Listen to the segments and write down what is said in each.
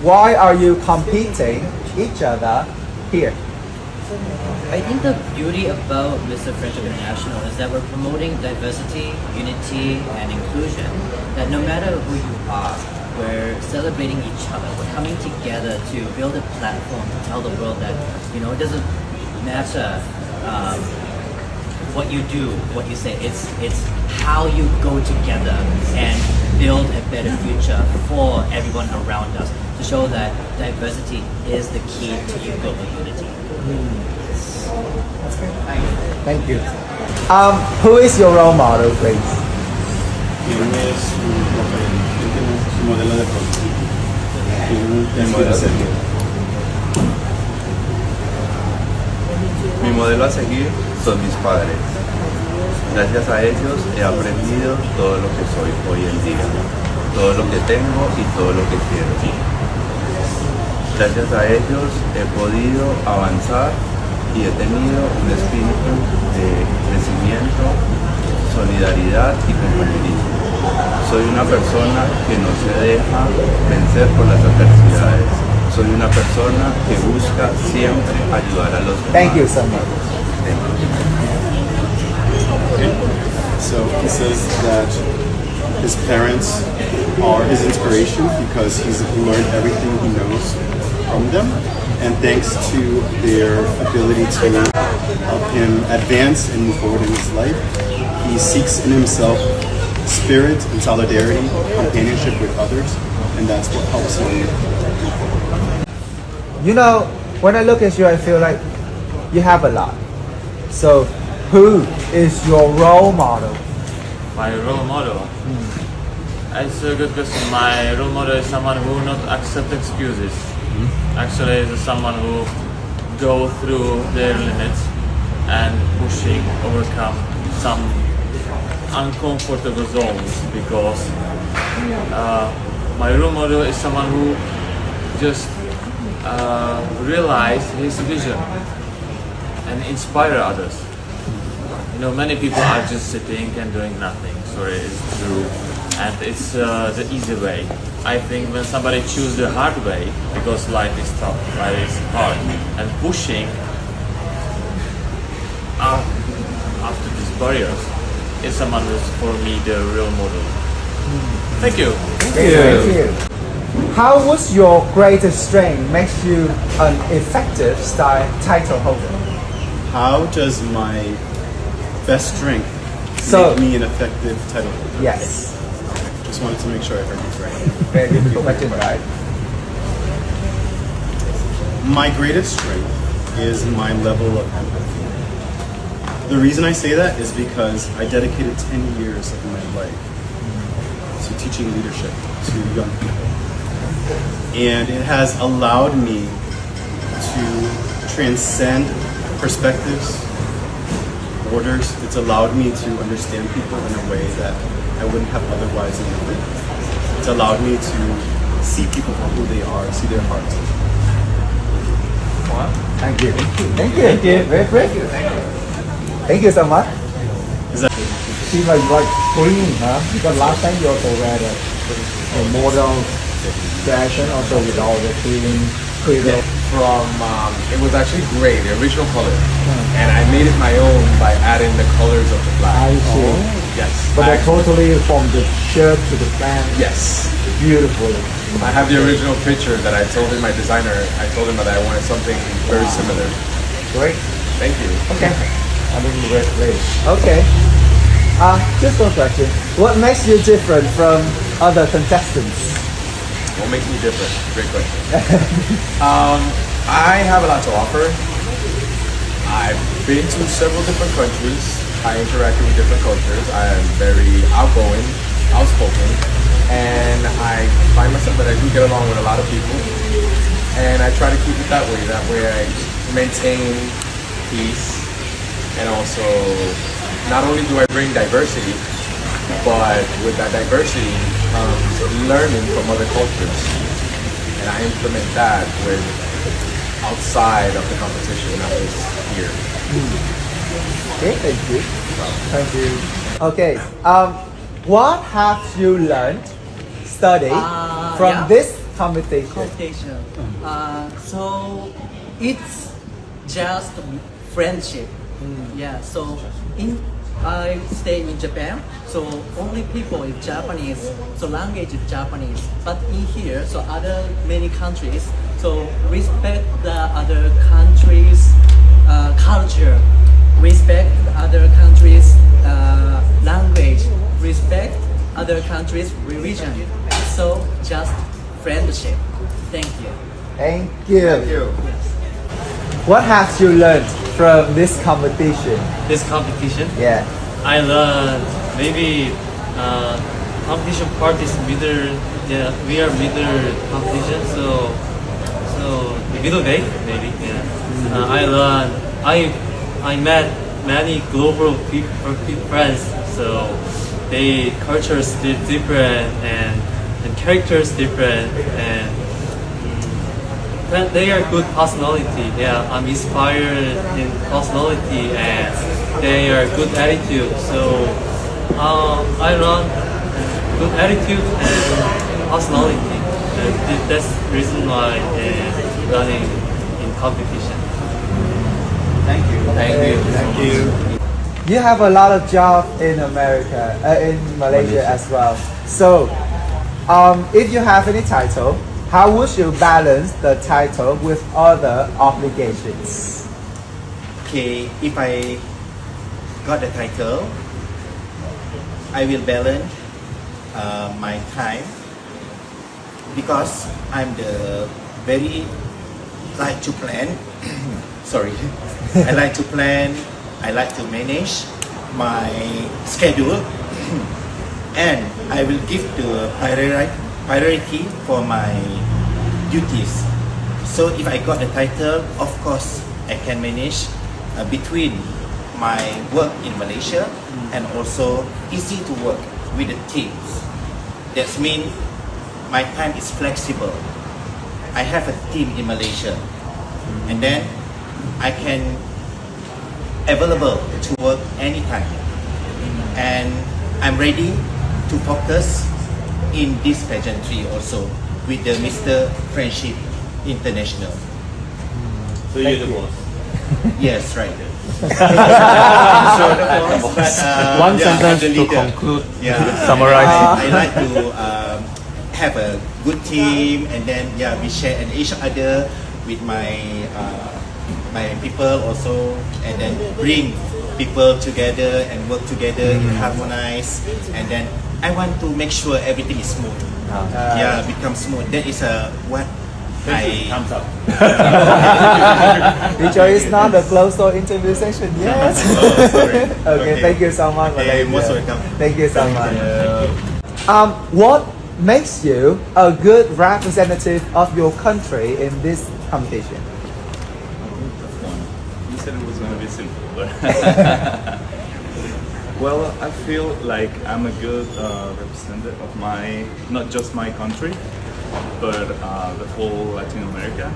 why are you competing each other here? I think the beauty about Mr. Friendship International is that we're promoting diversity, unity, and inclusion. That no matter who you are, we're celebrating each other. We're coming together to build a platform to tell the world that, you know, it doesn't matter what you do, what you say. It's how you go together and build a better future for everyone around us, to show that diversity is the key to global unity. That's good. Thank you. Who is your role model, please? ¿Quién es su modelo de producto? ¿Quién modelo a seguir? Mi modelo a seguir son mis padres. Gracias a ellos he aprendido todo lo que soy hoy en día, todo lo que tengo y todo lo que quiero. Gracias a ellos he podido avanzar y he tenido un espíritu de crecimiento, solidaridad y compañerismo. Soy una persona que no se deja vencer por las adversidades. Soy una persona que busca siempre ayudar a los demás. Thank you so much. Okay. So he says that his parents are his inspiration because he's learned everything he knows from them, and thanks to their ability to help him advance and move forward in his life, he seeks in himself spirit and solidarity, companionship with others, and that's what helps him. You know, when I look at you, I feel like you have a lot. So, who is your role model? My role model? It's a good question. My role model is someone who not accept excuses. Actually, is someone who go through their limits and pushing, overcome some uncomfortable zones, because my role model is someone who just realize his vision and inspire others. You know, many people are just sitting and doing nothing. Sorry, it's true, and it's the easy way. I think when somebody chooses the hard way, because life is tough, life is hard, and pushing after these barriers is someone who's for me the real model. Thank you. Thank you. How was your greatest strength makes you an effective title holder? How does my best strength make me an effective title holder? Yes. Just wanted to make sure I heard you right. Very difficult question, right? My greatest strength is my level of empathy. The reason I say that is because I dedicated 10 years of my life to teaching leadership to young people. And it has allowed me to transcend perspectives, borders. It's allowed me to understand people in a way that I wouldn't have otherwise known. It's allowed me to see people for who they are, see their hearts. Wow. Thank you. Thank you. Thank you. Very great. Thank you so much. Seems like green, huh? Because last time you also wear a model fashion, also with all the green. From it was actually gray, the original color, and I made it my own by adding the colors of the flag. I see. Yes. But they're totally from the shirt to the pants. Yes. Beautiful. I have the original picture that I told my designer. I told him that I wanted something very similar. Great. Thank you. Okay. I'm in the place. Okay. Just one question. What makes you different from other contestants? What makes me different? Great question. I have a lot to offer. I've been to several different countries. I interacted with different cultures. I am very outgoing, outspoken, and I find myself that I do get along with a lot of people. And I try to keep it that way. That way I maintain peace, and also not only do I bring diversity, but with that diversity comes learning from other cultures, and I implement that with outside of the competition, not just here. Okay, thank you. Thank you. Okay, what have you learned, studied from yeah. this competition? Competition. So it's just friendship. Yeah. So I stay in Japan. So only people is Japanese. So language is Japanese. But in here, so other many countries. So respect the other countries' culture. Respect other countries' language. Respect other countries' religion. So just friendship. Thank you. Thank you. What have you learned from this competition? This competition, Yeah. I learned maybe competition part is middle. Yeah, we are middle competition, so middle day maybe. Yeah. I learned. I met many global friends. So they cultures different and characters different and they are good personality. Yeah, I'm inspired in personality and they are good attitude. So I learn good attitude and personality. That's the reason why learning in competition. Thank you. Thank you. You have a lot of job in America, in Malaysia as well. So, if you have any title, how would you balance the title with other obligations? Okay, if I got the title, I will balance my time because I'm the very like to plan. Sorry, I like to plan. I like to manage my schedule, and I will give the priority for my duties. So if I got the title, of course I can manage between my work in Malaysia and also easy to work with the teams. That means my time is flexible. I have a team in Malaysia, and then I can available to work anytime, and I'm ready to focus in this pageantry also with the Mr. Friendship International. So you're the boss. Yes, right. One sentence to conclude, Yeah, summarize. I like to have a good team, and then we share and each other with my my people also, and then bring people together and work together in harmonize, and then I want to make sure everything is smooth. Become smooth. That is what I Thumbs up. Teacher is not a closed door interview session yet. Okay, thank you so much. Okay, Malaysia. most welcome. Thank you so much. What makes you a good representative of your country in this competition? You said it was going to be simple, but well, I feel like I'm a good representative of not just my country, but the whole Latin America,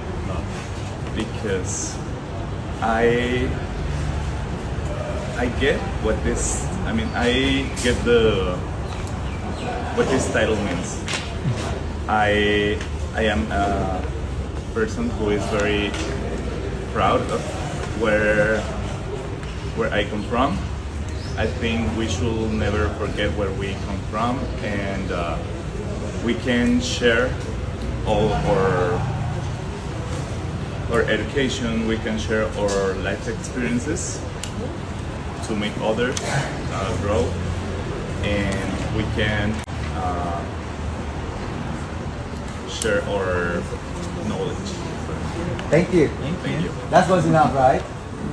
because I get what this. I mean, I get what this title means. I am a person who is very proud of where I come from. I think we should never forget where we come from, and we can share all our education. We can share our life experiences to make others grow, and we can share our knowledge. Thank you. Thank you. That was enough, right?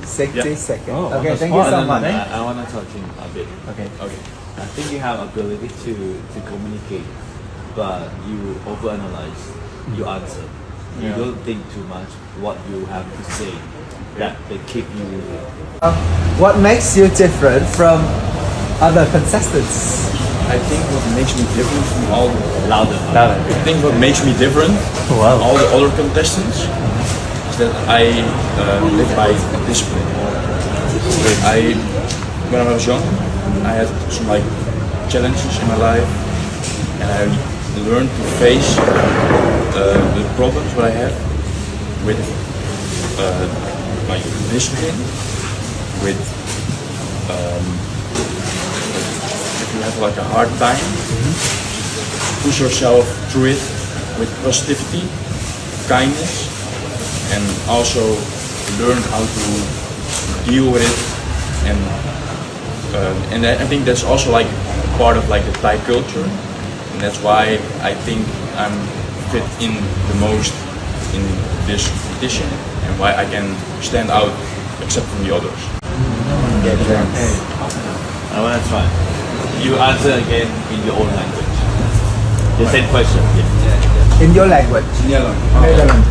60 Yeah. seconds. Oh, Okay, on the thank you spot. so No, much. no, I want to touch in a bit. Okay. Okay. I think you have ability to communicate, but you overanalyze your answer. You don't think too much what you have to say. That they keep you. What makes you different from other contestants? I think what makes me different from all Louder. I think what makes me different from all the other contestants is that I live by discipline. When I was young, I had some challenges in my life, and I learn to face the problems that I have with my discipline, with if you have like a hard time, push yourself through it with positivity, kindness, and also learn how to deal with it. And I think that's also like part of like the Thai culture, and that's why I think I'm fit in the most in this competition, and why I can stand out except from the others. I want to try. You answer again in your own language. The same question. Yeah. In your language. Nederland.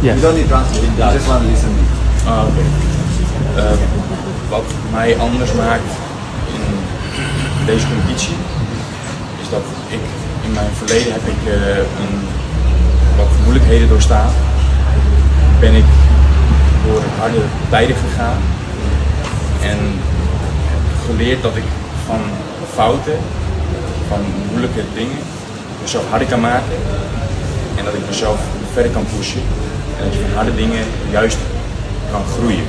Yes. You don't need translate. You just want to listen. Oké. Wat mij anders maakt in deze competitie is dat ik in mijn verleden heb ik wat moeilijkheden doorstaan. Ben ik door harde tijden gegaan en geleerd dat ik van fouten, van moeilijke dingen, mezelf harder kan maken en dat ik mezelf verder kan pushen en dat je van harde dingen juist kan groeien.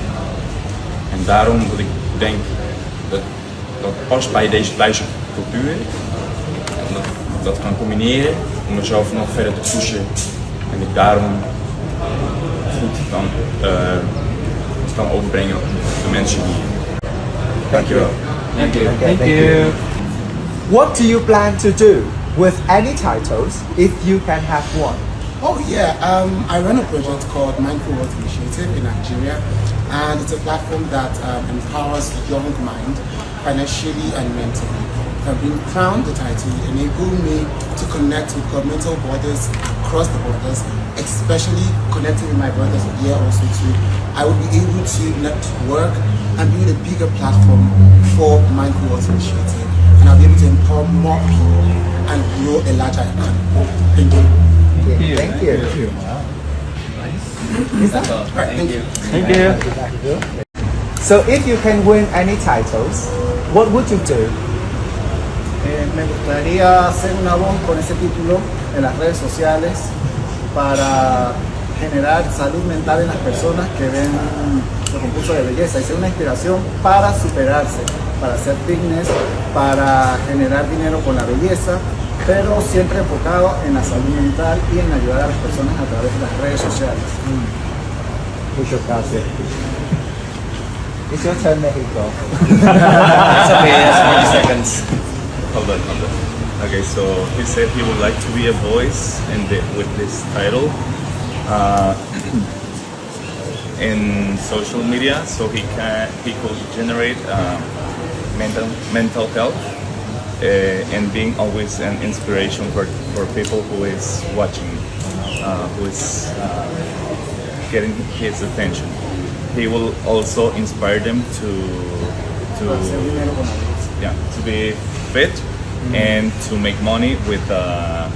En daarom dat ik denk dat dat past bij deze Thaise cultuur en dat ik dat kan combineren om mezelf nog verder te pushen en ik daarom goed kan overbrengen op de mensen hier. Dankjewel. Thank you. Okay, thank you. What do you plan to do with any titles if you can have one? Oh yeah, I run a project called Mindful Wealth Initiative in Nigeria, and it's a platform that empowers the young mind financially and mentally. I've been crowned the title, enabled me to connect with governmental borders across the borders, especially connecting with my brothers here also too. I will be able to network and build a bigger platform for Mindful Wealth Initiative, and I'll be able to empower more people and grow a larger economy. Thank you. Thank you. Is that all? Alright, thank you. Thank you. So if you can win any titles, what would you do? Me gustaría hacer una voz con ese título en las redes sociales para generar salud mental en las personas que ven los concursos de belleza y ser una inspiración para superarse, para hacer fitness, para generar dinero con la belleza, pero siempre enfocado en la salud mental y en ayudar a las personas a través de las redes sociales. Muchas gracias. It's your turn, Mexico. It's okay, that's 40 seconds. Hold on. Okay, so he said he would like to be a voice with this title in social media, so he could generate mental health and being always an inspiration for people who is watching, who is getting his attention. He will also inspire them to be fit and to make money with the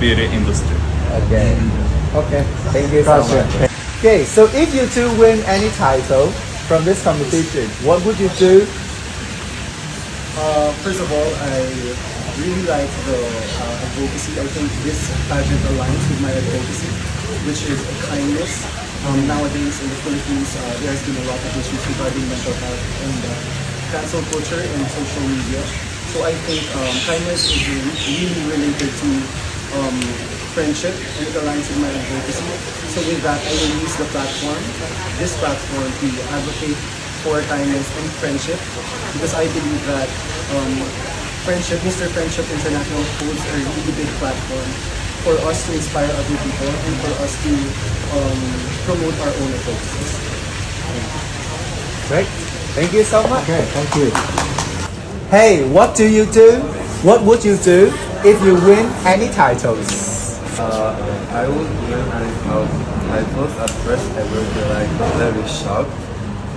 beauty industry. Okay, thank you so much. Okay, so if you two win any title from this competition, what would you do? First of all, I really like the advocacy. I think this pageant aligns with my advocacy, which is kindness. Nowadays in the Philippines, there has been a lot of issues regarding mental health and cancel culture and social media. So I think kindness is really related to friendship, and it aligns with my advocacy. So with that, I will use this platform to advocate for kindness and friendship, because I believe that Mr. Friendship International holds a really big platform for us to inspire other people and for us to promote our own advocacy. Great, thank you so much. Okay, thank you. Hey, what do you do? What would you do if you win any titles? I would win titles. At first I will be like very shocked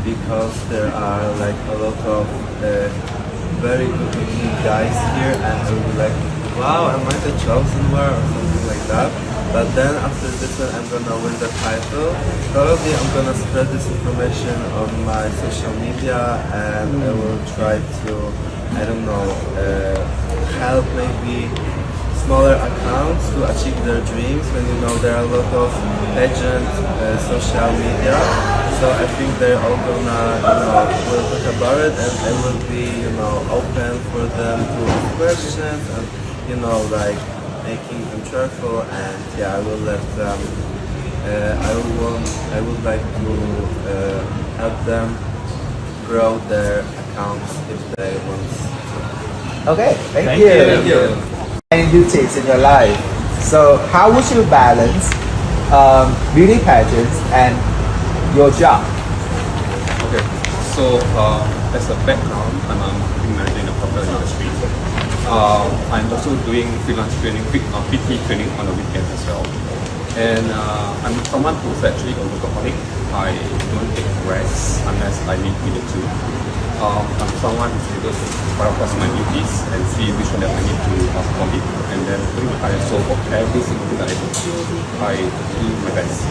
because there are like a lot of very good looking guys here, and I will be like, wow, am I the chosen one or something like that. But then after this one, I'm gonna win the title. Probably I'm gonna spread this information on my social media, and I will try to, I don't know, help maybe smaller accounts to achieve their dreams. When you know there are a lot of legend social media, so I think they're all gonna, will talk about it, and I will be, open for them to ask questions and, like making them cheerful, and yeah, I will let them. I would like to help them grow their accounts if they want. Okay, thank you. And duties in your life. So how would you balance beauty pageants and your job? Okay, so as a background, I'm a marketing manager in the hotel industry. I'm also doing freelance training, PT training on the weekend as well. And I'm someone who's actually a workaholic. I don't take rest unless I need to. I'm someone who's able to prioritize my duties and see which one that I need to commit, and then bring my highest soul for every single thing that I do. I do my best.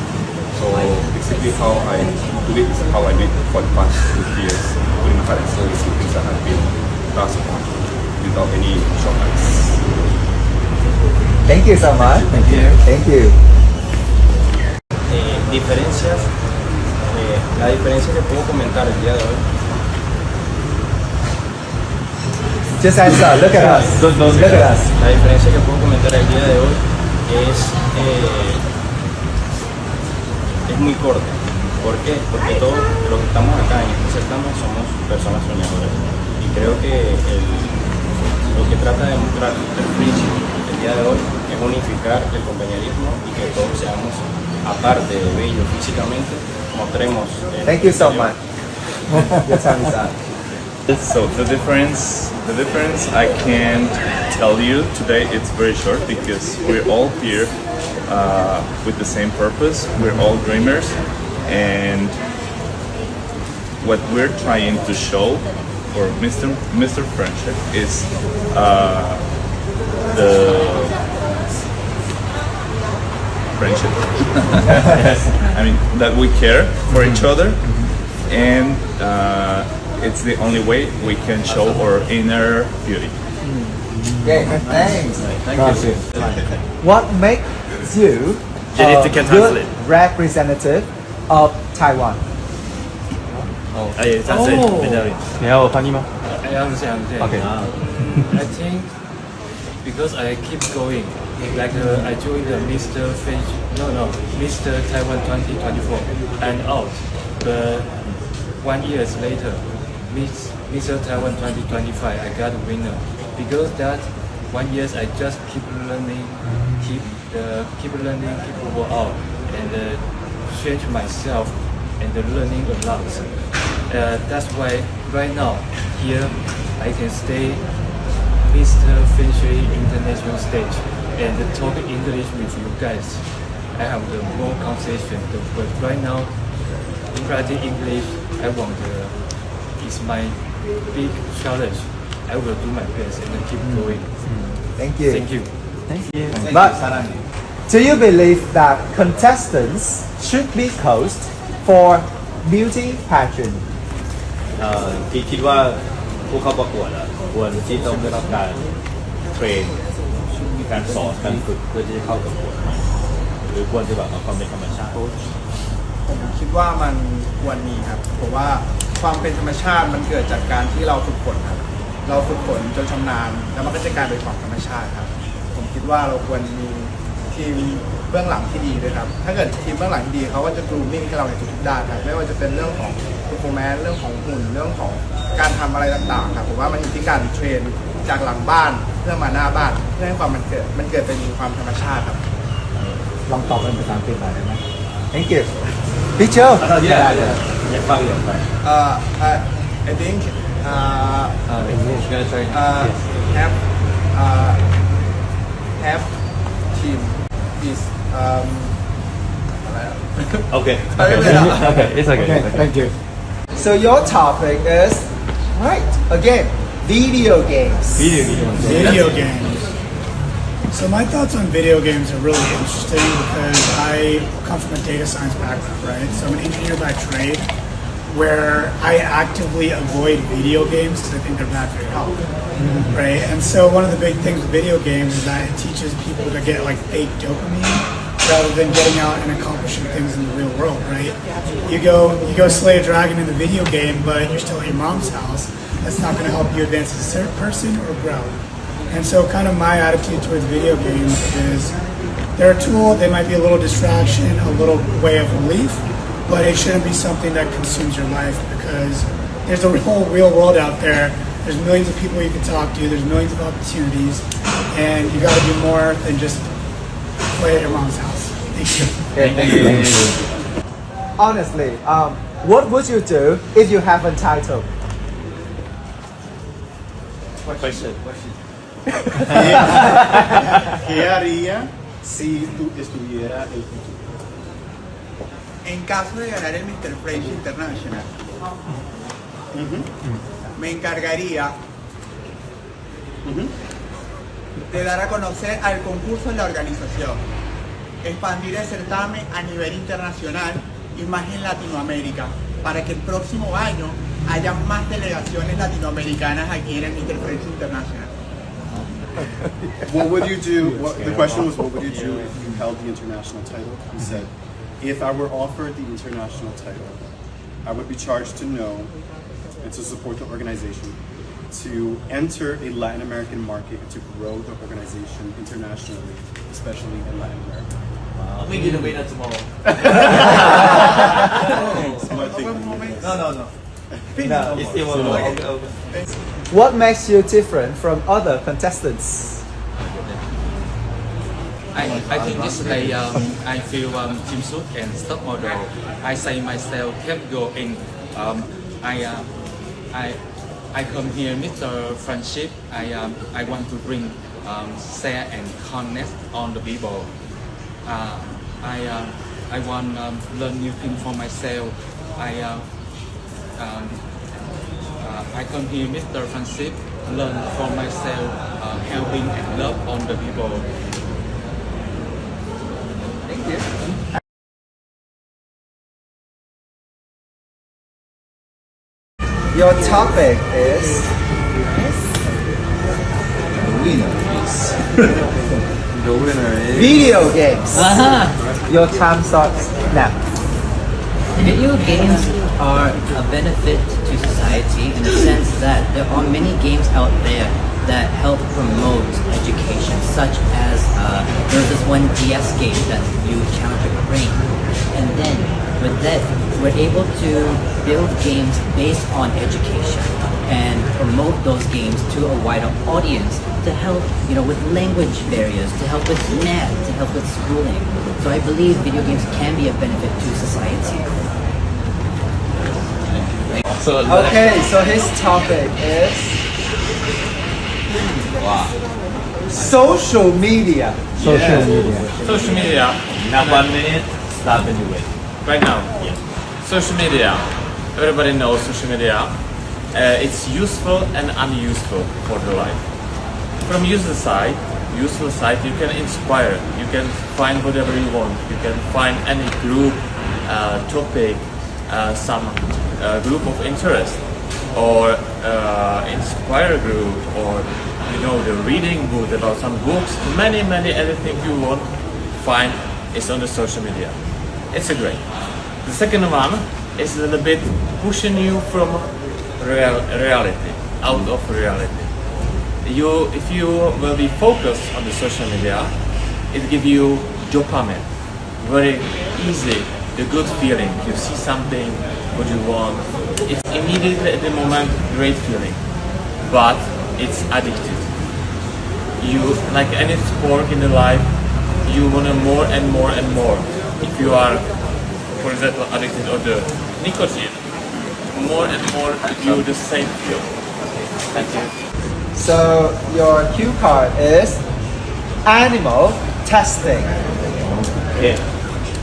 So basically how I do it is how I did it for the past 2 years, putting my heart and soul into things that have been tasked upon without any shortcuts. Thank you so much. Thank you. La diferencia que puedo comentar el día de hoy. Just answer. Look at us. Look at us. La diferencia que puedo comentar el día de hoy es muy corta. ¿Por qué? Porque todos los que estamos acá en este certamen somos personas soñadoras. Y creo que lo que trata de mostrar el Friendship el día de hoy es unificar el compañerismo y que todos seamos, aparte de bellos físicamente, mostremos. Thank you so much. Your time is up. So the difference I can't tell you today. It's very short because we're all here with the same purpose. We're all dreamers, and what we're trying to show for Mr. Friendship is the friendship. I mean that we care for each other, and it's the only way we can show our inner beauty. Okay, thanks. Thank you. What makes you a good representative of Taiwan? I understand. Okay. I think because I keep going, like I joined the Mr. Taiwan 2024 and out, but 1 year later, Mr. Taiwan 2025, I got a winner. Because that 1 year I just keep learning, keep go out, and change myself and learning a lot. That's why right now here I can stay Mr. Finchry International stage and talk English with you guys. I have the more conversation, but right now writing English, I want is my big challenge. I will do my best and keep going. Thank you. Thank you. But do you believe that contestants should be coached for beauty pageant? ที่คิดว่าผู้เข้าประกวดควรที่ต้องได้รับการเทรนการสอนการฝึกเพื่อที่จะเข้าประกวดหรือควรจะแบบเอาความเป็นธรรมชาติ ผมคิดว่ามันควรมีครับเพราะว่าความเป็นธรรมชาติมันเกิดจากการที่เราฝึกฝนครับเราฝึกฝนจนชำนาญแล้วมันก็จะกลายเป็นความธรรมชาติครับผมคิดว่าเราควรมีทีมเบื้องหลังที่ดีด้วยครับถ้าเกิดทีมเบื้องหลังที่ดีเขาก็จะกรูมมิ่งให้เราในทุกๆด้านครับไม่ว่าจะเป็นเรื่องของperformanceเรื่องของหุ่นเรื่องของการทำอะไรต่างๆครับผมว่ามันอยู่ที่การเทรนจากหลังบ้านเพื่อมาหน้าบ้านเพื่อให้ความมันเกิดเป็นความธรรมชาติครับลองตอบเป็นภาษาอังกฤษหน่อยได้ไหม Thank you. Picture? I think English. have team is Okay. It's okay. Thank you. So your topic is right again video games. Video games. So my thoughts on video games are really interesting because I come from a data science background, right? So I'm an engineer by trade, where I actively avoid video games because I think they're bad for your health, right? And so one of the big things with video games is that it teaches people to get like fake dopamine rather than getting out and accomplishing things in the real world, right? You go slay a dragon in the video game, but you're still at your mom's house. That's not going to help you advance as a person or grow. And so kind of my attitude towards video games is they're a tool, they might be a little distraction, a little way of relief, but it shouldn't be something that consumes your life because there's a whole real world out there. There's millions of people you can talk to, there's millions of opportunities, and you got to do more than just play at your mom's house. Thank you. Thank you. Honestly, what would you do if you have a title? Question. ¿Qué haría si tú estuviera el futuro? En caso de ganar el Mr. French International, me encargaría de dar a conocer al concurso en la organización, expandir el certamen a nivel internacional y más en Latinoamérica, para que el próximo año haya más delegaciones latinoamericanas aquí en el Mr. French International. What would you do? The question was, what would you do if you held the international title? He said, if I were offered the international title, I would be charged to know and to support the organization, to enter a Latin American market and to grow the organization internationally, especially in Latin America. We need to wait until tomorrow. No. No, it's still okay. What makes you different from other contestants? I think this day I feel swimsuit and stock model. I say myself kept going. I come here, Mr. Friendship. I want to bring share and connect on the people. I want learn new things for myself. I come here, Mr. Friendship, learn for myself, helping and love on the people. Thank you. Your topic is The winner is video games. Your time starts now. Video games are a benefit to society in the sense that there are many games out there that help promote education, such as there's this one DS game that you challenge your brain. And then with that, we're able to build games based on education and promote those games to a wider audience to help, with language barriers, to help with math, to help with schooling. So I believe video games can be a benefit to society. Okay, so his topic is social media. Social media. Now 1 minute, stop and you wait. Right now. Yeah. Social media. Everybody knows social media. It's useful and unuseful for the life. From useful side, you can inspire. You can find whatever you want. You can find any group, topic, some group of interest, or inspire group, or the reading book about some books. Many anything you want find is on the social media. It's a great. The second one is a little bit pushing you from reality, out of reality. If you will be focused on the social media, it gives you dopamine, very easy, the good feeling. You see something, what you want. It's immediately at the moment great feeling, but it's addictive. You, like any sport in the life, you want more and more and more. If you are, for example, addicted to the nicotine, more and more you the same feel. Thank you. So your cue card is animal testing. Yeah.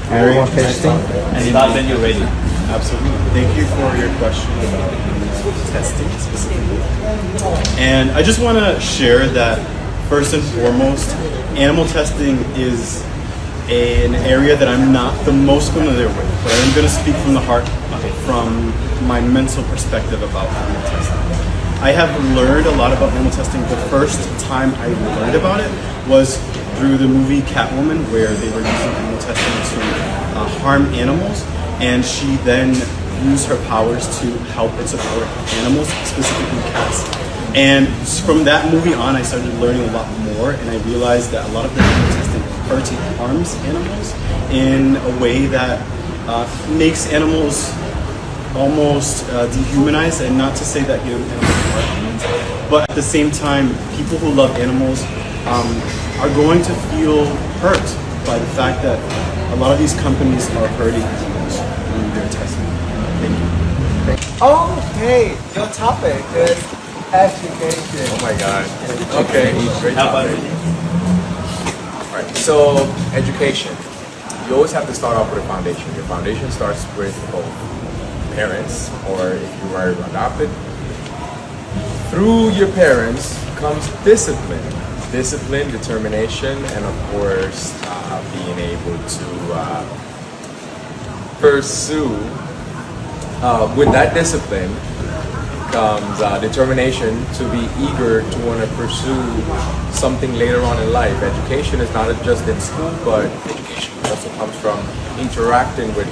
Very interesting. And start when you're ready. Absolutely. Thank you for your question about testing specifically. And I just want to share that first and foremost, animal testing is an area that I'm not the most familiar with, but I'm going to speak from the heart, from my mental perspective about animal testing. I have learned a lot about animal testing. The first time I learned about it was through the movie Catwoman, where they were using animal testing to harm animals, and she then used her powers to help and support animals, specifically cats. And from that movie on, I started learning a lot more, and I realized that a lot of the animal testing hurts and harms animals in a way that makes animals almost dehumanized. And not to say that animals are humans, but at the same time, people who love animals are going to feel hurt by the fact that a lot of these companies are hurting animals through their testing. Thank you. Okay, your topic is education. Oh my God. Okay. Great topic. Alright, so education. You always have to start off with a foundation. Your foundation starts with both parents, or if you are adopted. Through your parents comes discipline. Discipline, determination, and of course, being able to pursue. With that discipline comes determination to be eager to want to pursue something later on in life. Education is not just in school, but education also comes from interacting with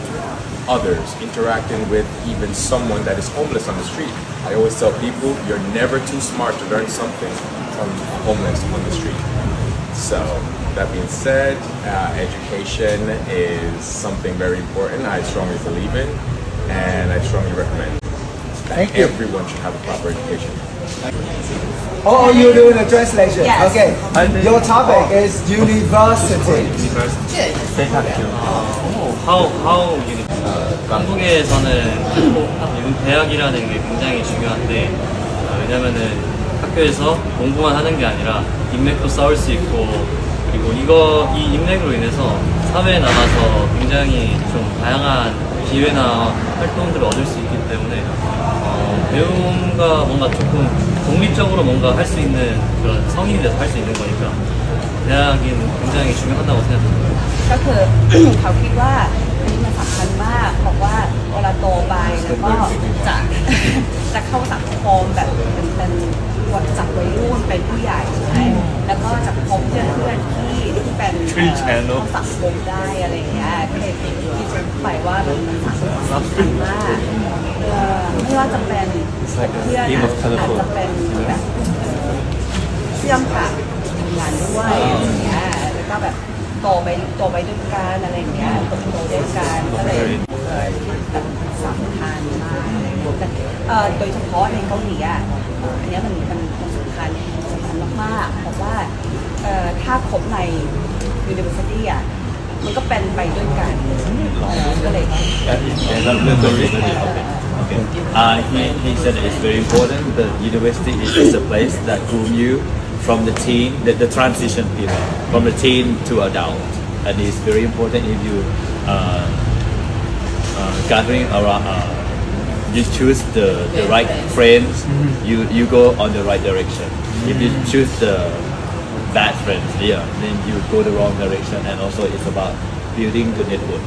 others, interacting with even someone that is homeless on the street. I always tell people, you're never too smart to learn something from homeless on the street. So, that being said, education is something very important. I strongly believe in, and I strongly recommend that everyone should have a proper education. Oh, you're doing a translation? Yes. Okay. Your topic is university. 한국에서는 대학이라는 게 굉장히 중요한데 왜냐면은 학교에서 공부만 하는 게 아니라 인맥도 쌓을 수 있고 그리고 이 인맥으로 인해서 사회에 나가서 굉장히 좀 다양한 기회나 활동들을 얻을 수 있기 때문에 배움과 뭔가 조금 독립적으로 뭔가 할 수 있는 그런 성인이 돼서 할 수 있는 거니까 대학이 굉장히 중요하다고 생각합니다. ก็คือ เขาคิดว่าอันนี้มันสำคัญมากเพราะว่าเวลาโตไปแล้วก็จะเข้าสังคมแบบเป็นจากวัยรุ่นเป็นผู้ใหญ่ใช่ไหมแล้วก็จะพบเพื่อนที่เป็นสังคมได้อะไรอย่างเงี้ยก็เลยคิดไปว่ามันสำคัญมากไม่ว่าจะเป็นเพื่อนอาจจะเป็นแบบเชื่อมกับทำงานด้วยอะไรอย่างเงี้ยแล้วก็แบบโตไปด้วยกันอะไรอย่างเงี้ยโตด้วยกันก็เลยแบบสำคัญมากอะไรอย่างเงี้ยโดยเฉพาะในเกาหลีอ่ะอันนี้มันสำคัญมากๆเพราะว่าถ้าคบใน university อ่ะมันก็เป็นไปด้วยกันก็เลย He said it's very important. The university is a place that groom you from the teen, the transition period, from the teen to adult, and it's very important if you gathering around. You choose the right friends. You go on the right direction. If you choose the bad friends, then you go the wrong direction. And also, it's about building the network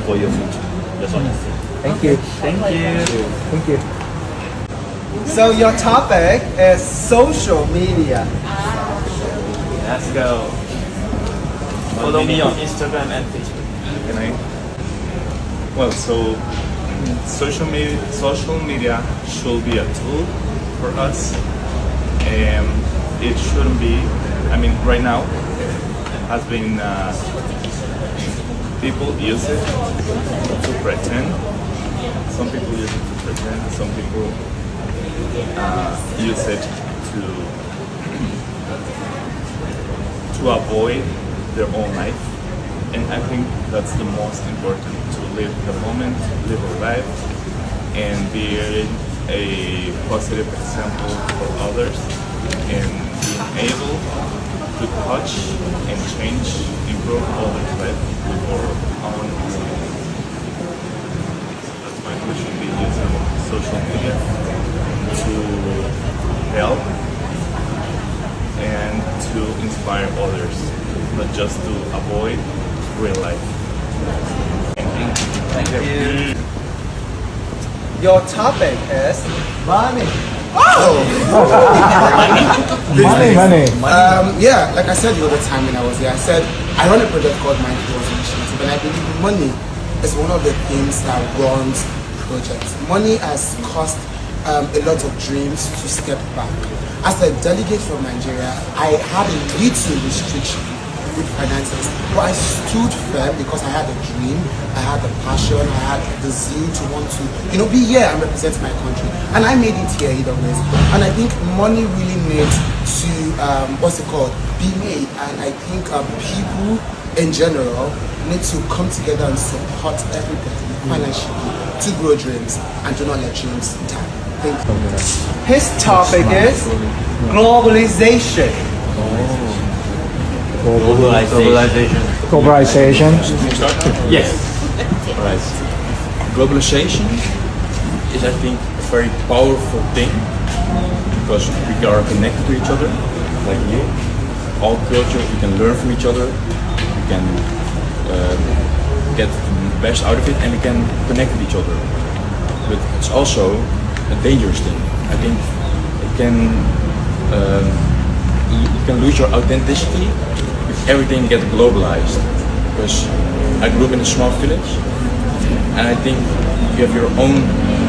for your future. That's what I say. Thank you. Thank you. Thank you. So your topic is social media. Let's go. Follow me on Instagram and Facebook. Can I? Well, so social media should be a tool for us. It shouldn't be. I mean, right now, has been people use it to pretend. Some people use it to pretend. Some people use it to avoid their own life. And I think that's the most important, to live the moment, live a life, and be a positive example for others, and being able to touch and change, improve others' life with our own experience. That's why we should be using social media to help and inspire others, not just to avoid real life. Thank you. Your topic is money. Money. Yeah, like I said the other time when I was there, I said I run a project called Mindful Initiative, and I believe money is one of the things that runs projects. Money has cost a lot of dreams to step back. As a delegate from Nigeria, I had a little restriction with finances, but I stood firm because I had a dream, I had the passion, I had the zeal to want to, be here and represent my country. And I made it here either ways. And I think money really needs to, be made. And I think people in general need to come together and support everybody financially to grow dreams and to not let dreams die. Thank you. His topic is globalization. Globalization. Yes. Right. Globalization is, I think, a very powerful thing because we are connected to each other, like you. All cultures, we can learn from each other. We can get the best out of it, and we can connect with each other. But it's also a dangerous thing. I think it can you can lose your authenticity if everything gets globalized. Because I grew up in a small village, and I think you have your own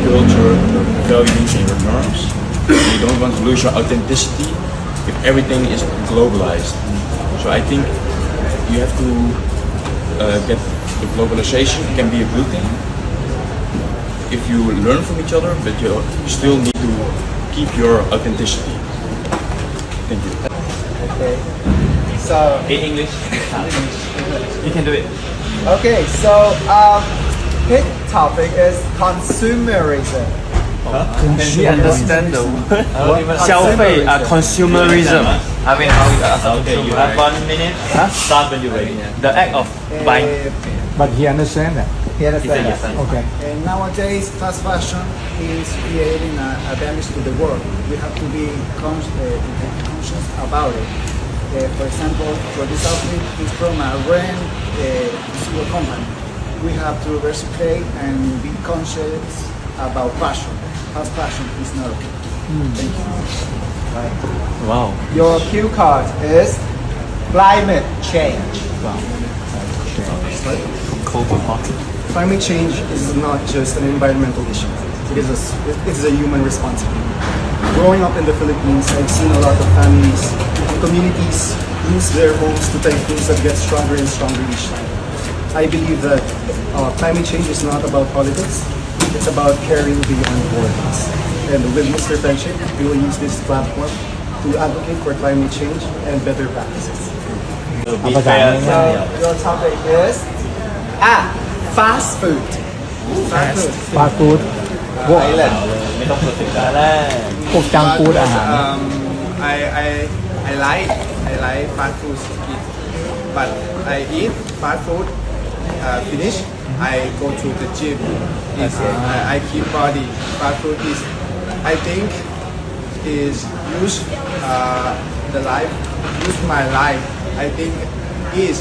culture, your values, and your norms. You don't want to lose your authenticity if everything is globalized. So I think you have to get the globalization. It can be a good thing if you learn from each other, but you still need to keep your authenticity. Thank you. Okay. So in English. You can do it. Okay, so his topic is consumerism. Can he understand the word? 消费 consumerism. I mean, okay, you have 1 minute. Start when you're ready. The act of buying. But he understands that. He understands that. Okay. And nowadays, fast fashion is creating a damage to the world. We have to be conscious about it. For example, for this outfit is from a brand single company. We have to recirculate and be conscious about fashion. Fast fashion is not okay. Thank you. Right. Wow. Your cue card is climate change. Wow. Climate change is not just an environmental issue. It is a human responsibility. Growing up in the Philippines, I've seen a lot of families and communities lose their homes to typhoons that get stronger and stronger each time. I believe that climate change is not about politics. It's about caring beyond borders. And with Mr. Friendship, we will use this platform to advocate for climate change and better practices. So your topic is fast food. Fast food พวก Thailand. ไม่ต้องพูดถึงกัน พวกจังฟู้ดอาหาร I like fast food eat, but I eat fast food finish. I go to the gym. I keep body. Fast food is, I think, is use the life, use my life. I think is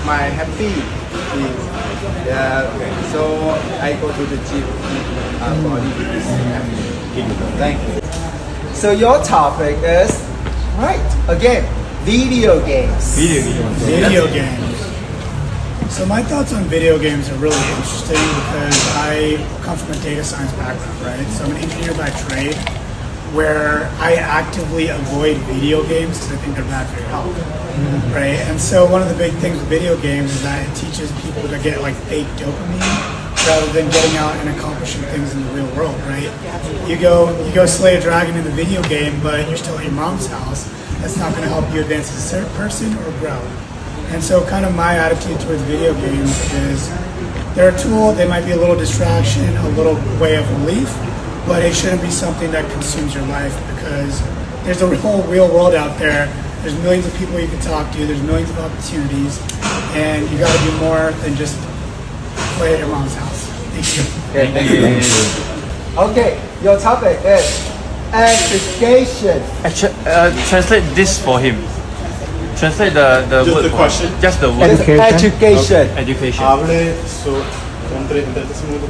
my happy. So I go to the gym. Body is happy. Thank you. So your topic is again video games. Video games. So my thoughts on video games are really interesting because I come from a data science background, right? So I'm an engineer by trade, where I actively avoid video games because I think they're bad for your health, right? And so one of the big things with video games is that it teaches people to get like fake dopamine rather than getting out and accomplishing things in the real world, right? You go slay a dragon in the video game, but you're still at your mom's house. That's not going to help you advance as a person or grow. And so kind of my attitude towards video games is they're a tool, they might be a little distraction, a little way of relief, but it shouldn't be something that consumes your life because there's a whole real world out there. There's millions of people you can talk to, there's millions of opportunities, and you got to do more than just play at your mom's house. Thank you. Thank you. Okay, your topic is education. Translate this for him. Translate the Just word the for question? me. Just the word. Education. Education. Hable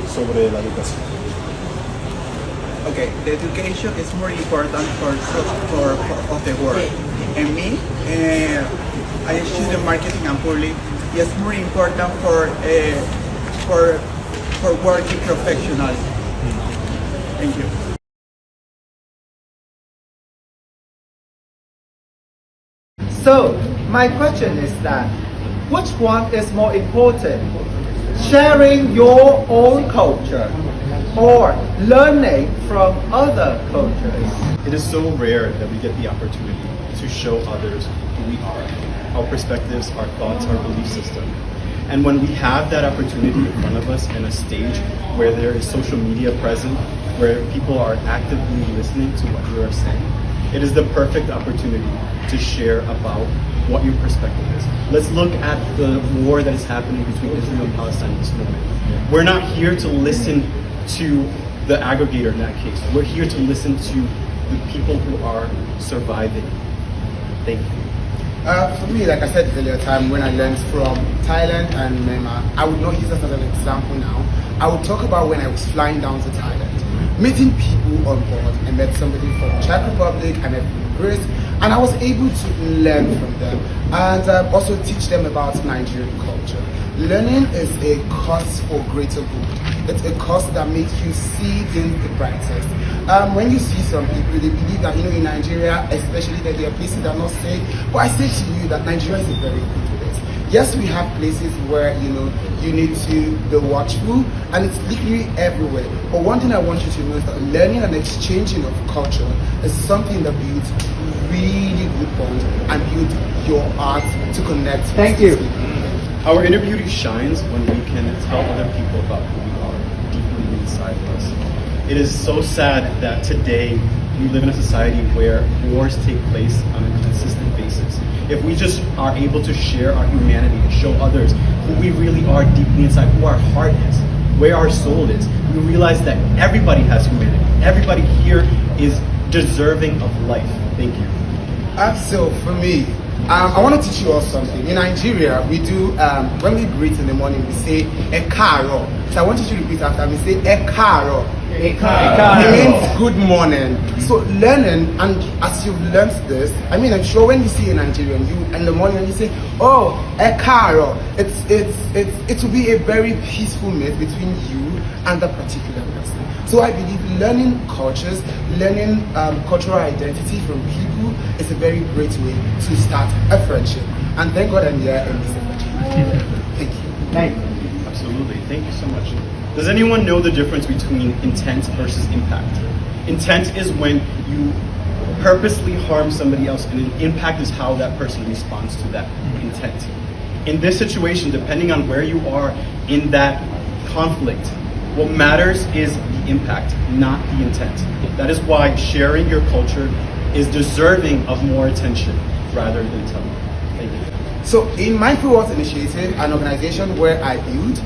sobre la educación. Okay, the education is more important for of the world. And me, I study marketing and public. It's more important for working professionally. Thank you. So, my question is that, which one is more important? Sharing your own culture or learning from other cultures? It is so rare that we get the opportunity to show others who we are, our perspectives, our thoughts, our belief system. And when we have that opportunity in front of us in a stage where there is social media present, where people are actively listening to what you are saying, it is the perfect opportunity to share about what your perspective is. Let's look at the war that is happening between Israel and Palestine at this moment. We're not here to listen to the aggregator in that case. We're here to listen to the people who are surviving. Thank you. For me, like I said earlier time, when I learned from Thailand and Myanmar, I would not use that as an example now. I would talk about when I was flying down to Thailand, meeting people on board. I met somebody from Czech Republic, I met from Greece, and I was able to learn from them and also teach them about Nigerian culture. Learning is a cause for greater good. It's a cause that makes you see things the brightest. When you see some people, they believe that, in Nigeria, especially that there are places that are not safe. But I say to you that Nigeria is a very good place. Yes, we have places where, you need to be watchful, and it's literally everywhere. But one thing I want you to know is that learning and exchanging of culture is something that builds really good bonds and builds your art to connect. Thank you. Our inner beauty shines when we can tell other people about who we are deeply inside of us. It is so sad that today we live in a society where wars take place on a consistent basis. If we just are able to share our humanity and show others who we really are deeply inside, who our heart is, where our soul is, we realize that everybody has humanity. Everybody here is deserving of life. Thank you. So for me, I want to teach you all something. In Nigeria, we do, when we greet in the morning, we say, "E karo." So I want you to repeat after me. Say, "E karo." It means good morning. So learning, and as you've learned this, I'm sure when you see a Nigerian, you in the morning and you say, "Oh, e karo," it will be a very peaceful meet between you and that particular person. So I believe learning cultures, learning cultural identity from people is a very great way to start a friendship. And thank God I'm here in this friendship. Thank you. Thank you. Absolutely. Thank you so much. Does anyone know the difference between intent versus impact? Intent is when you purposely harm somebody else, and impact is how that person responds to that intent. In this situation, depending on where you are in that conflict, what matters is the impact, not the intent. That is why sharing your culture is deserving of more attention rather than telling. Thank you. So in Mindful Words Initiative, an organization where I build,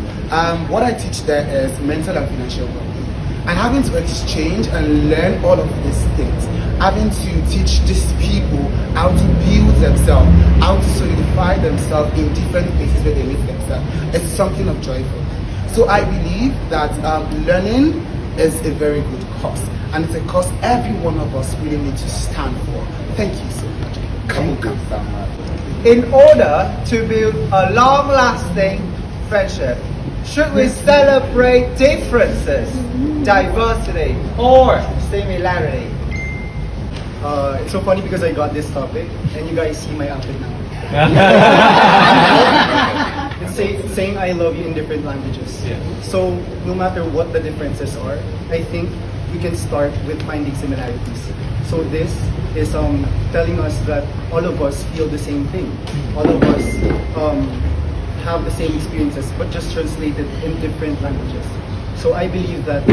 what I teach there is mental and financial well-being. And having to exchange and learn all of these things, having to teach these people how to build themselves, how to solidify themselves in different places where they meet themselves, it's something of joy for me. So I believe that learning is a very good cause, and it's a cause every one of us really need to stand for. Thank you so much. Come on. In order to build a long-lasting friendship, should we celebrate differences, diversity, or similarity? It's so funny because I got this topic and you guys see my outfit now. It's saying I love you in different languages. Yeah. So no matter what the differences are, I think we can start with finding similarities. So this is telling us that all of us feel the same thing. All of us have the same experiences, but just translated in different languages. So I believe that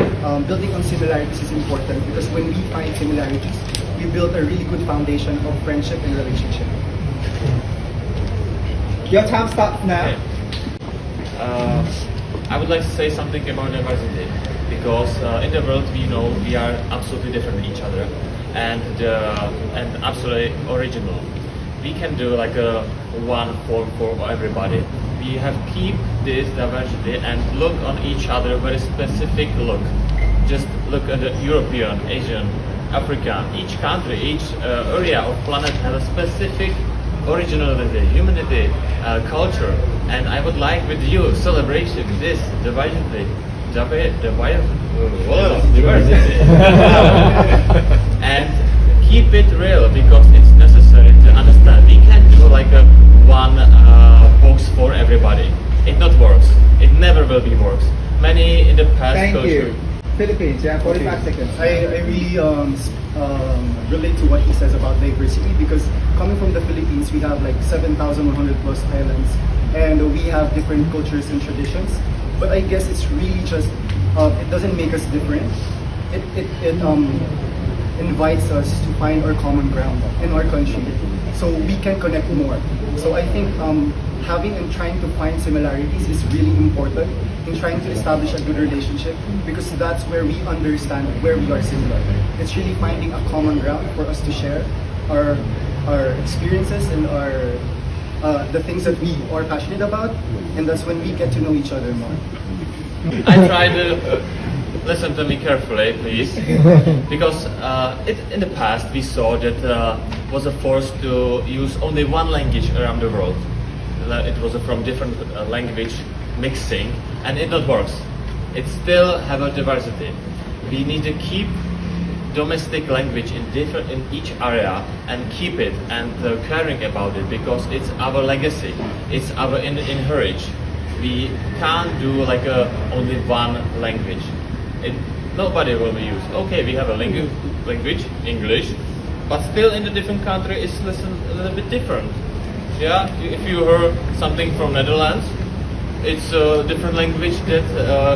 building on similarities is important, because when we find similarities, we build a really good foundation of friendship and relationship. Your time starts now. I would like to say something about diversity, because in the world we know we are absolutely different from each other and absolutely original. we can do like a one form for everybody. We have keep this diversity and look on each other very specific look. Just look at the European, Asian, Africa. Each country, each area of planet has a specific originality, humanity, culture, and I would like with you celebration this diversity, and keep it real because it's necessary to understand. We can't do like a one box for everybody. It not works. It never will be works. Many in the past. Thank culture. you. Philippines, yeah, 45 seconds. I really relate to what he says about diversity because coming from the Philippines, we have like 7,100 plus islands and we have different cultures and traditions. But I guess it's really just, it doesn't make us different. It invites us to find our common ground in our country so we can connect more. So I think having and trying to find similarities is really important in trying to establish a good relationship because that's where we understand where we are similar. It's really finding a common ground for us to share our experiences and the things that we are passionate about, and that's when we get to know each other more. I try to listen to me carefully, please, because in the past we saw that was a force to use only one language around the world. It was from different language mixing, and it not works. It still have a diversity. We need to keep domestic language in each area and keep it and caring about it because it's our legacy. It's our inheritance. We can't do like only one language. Nobody will be used. Okay, we have a language, English, but still in the different country it's a little bit different. Yeah, if you heard something from Netherlands, it's a different language that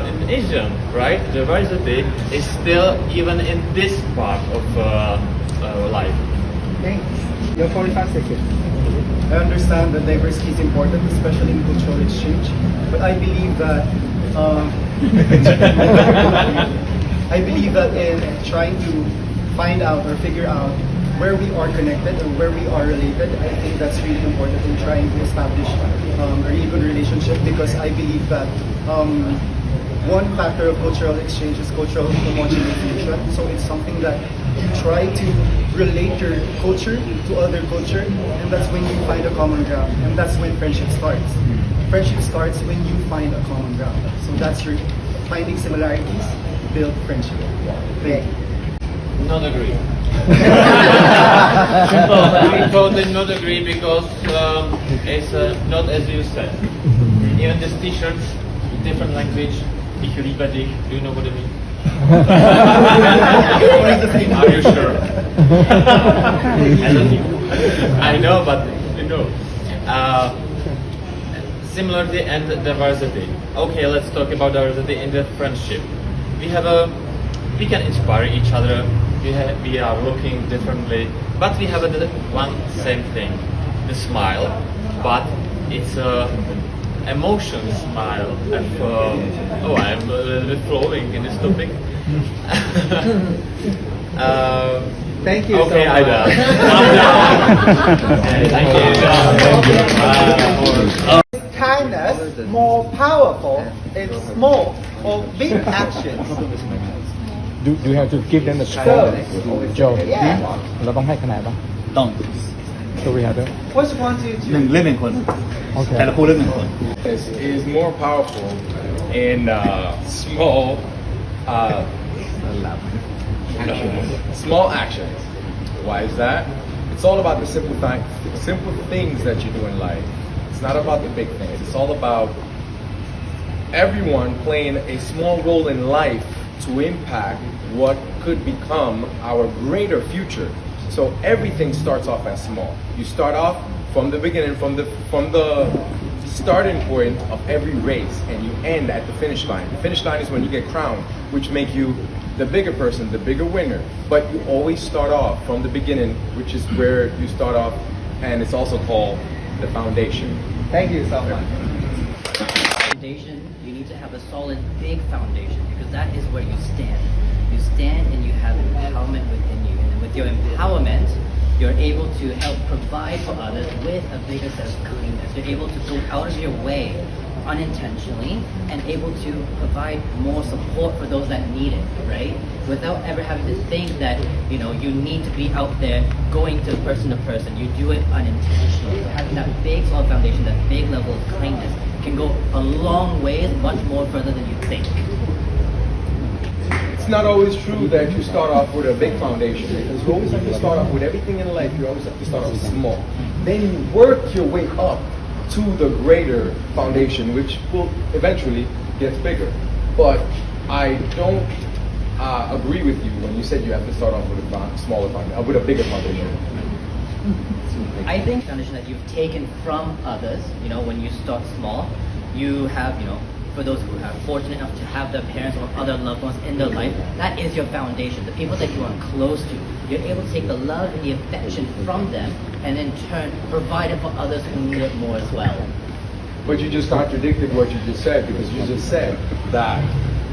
in Asian, right? Diversity is still even in this part of life. Okay, your 45 seconds. I understand that diversity is important, especially in cultural exchange, but I believe that in trying to find out or figure out where we are connected or where we are related, I think that's really important in trying to establish a really good relationship because I believe that one factor of cultural exchange is cultural homogenization. So it's something that you try to relate your culture to other culture, and that's when you find a common ground, and that's when friendship starts. Friendship starts when you find a common ground. So that's your finding similarities, build friendship. Thank you. Not agree. I totally not agree because it's not as you said. Even this T-shirt, different language. Ich liebe dich. Do you know what I mean? Are you sure? I know, but you know. Similarity and diversity. Okay, let's talk about diversity in the friendship. We can inspire each other. We are looking differently, but we have one same thing, the smile, but it's a emotion smile. I'm a little bit flowing in this topic. Thank you. Okay, so I'm done. Thank you. Kindness more powerful in small or big actions. Do you have to give them a score? Joe, เราต้องให้คะแนนป่ะ ต้อง So we have to. Which one do you หนึ่ง choose? เล่นหนึ่งคน Okay. แต่ละคู่เล่นหนึ่งคน is more powerful in small actions. Why is that? It's all about the simple things that you do in life. It's not about the big things. It's all about everyone playing a small role in life to impact what could become our greater future. So everything starts off as small. You start off from the beginning, from the starting point of every race, and you end at the finish line. The finish line is when you get crowned, which make you the bigger person, the bigger winner. But you always start off from the beginning, which is where you start off, and it's also called the foundation. Thank you so much. Foundation, you need to have a solid, big foundation because that is where you stand. You stand and you have empowerment within you, and with your empowerment, you're able to help provide for others with a bigger sense of kindness. You're able to go out of your way unintentionally and able to provide more support for those that need it, right? Without ever having to think that, you know, you need to be out there going to person. You do it unintentionally. So having that big solid foundation, that big level of kindness can go a long ways, much more further than you think. It's not always true that you start off with a big foundation, because you always have to start off with everything in life. You always have to start off small. Then you work your way up to the greater foundation, which will eventually get bigger. But I don't agree with you when you said you have to start off with a smaller foundation, with a bigger foundation. I think foundation that you've taken from others, you know, when you start small, you have, you know, for those who are fortunate enough to have their parents or other loved ones in their life, that is your foundation. The people that you are close to, you're able to take the love and the affection from them and in turn provide it for others who need it more as well. But you just contradicted what you just said, because you just said that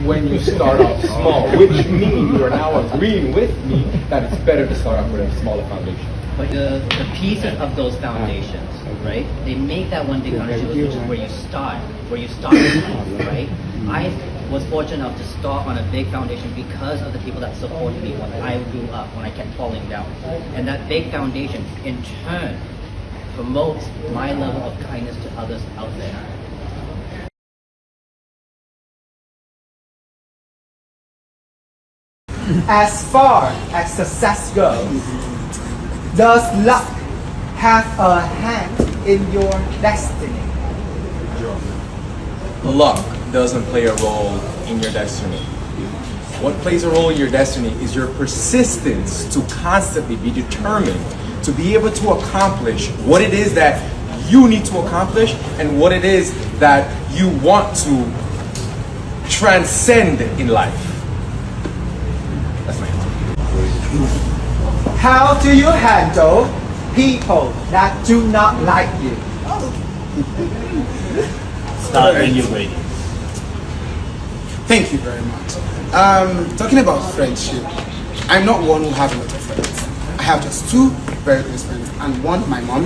when you start off small, which means you are now agreeing with me that it's better to start off with a smaller foundation. But the pieces of those foundations, right? They make that one big foundation, which is where you start right? I was fortunate enough to start on a big foundation because of the people that supported me when I grew up, when I kept falling down. And that big foundation, in turn, promotes my level of kindness to others out there. As far as success goes, does luck have a hand in your destiny? Luck doesn't play a role in your destiny. What plays a role in your destiny is your persistence to constantly be determined to be able to accomplish what it is that you need to accomplish and what it is that you want to transcend in life. That's my answer. How do you handle people that do not like you? Start when you're ready. Thank you very much. Talking about friendship, I'm not one who has a lot of friends. I have just two very close friends, and one, my mom,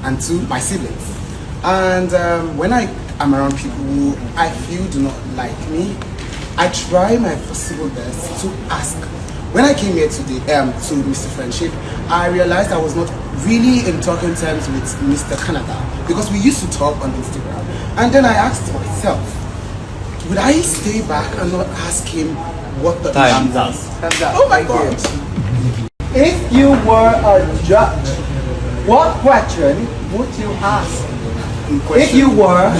and two, my siblings. And when I am around people who I feel do not like me, I try my possible best to ask. When I came here today to Mr. Friendship, I realized I was not really in talking terms with Mr. Canada, because we used to talk on Instagram. And then I asked myself, would I stay back and not ask him what the Time's up. Oh my God! If you were a judge, what question would you ask? If you were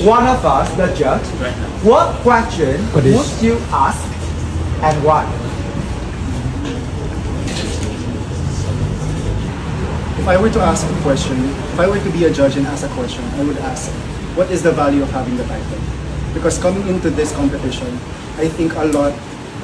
one of us, the judge, what question would you ask and why? If I were to ask a question, if I were to be a judge and ask a question, I would ask, what is the value of having the title? Because coming into this competition, I think a lot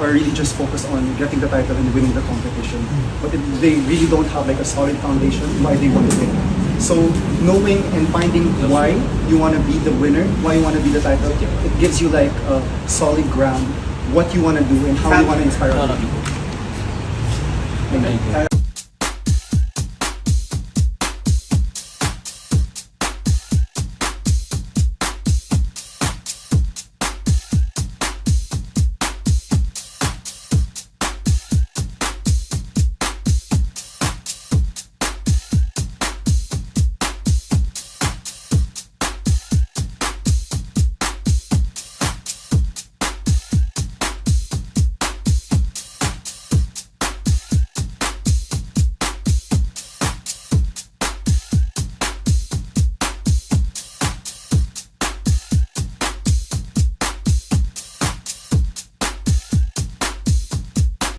are really just focused on getting the title and winning the competition. But they really don't have like a solid foundation why they want to win. So knowing and finding why you want to be the winner, why you want to be the title, it gives you like a solid ground, what you want to do and how you want to inspire other people.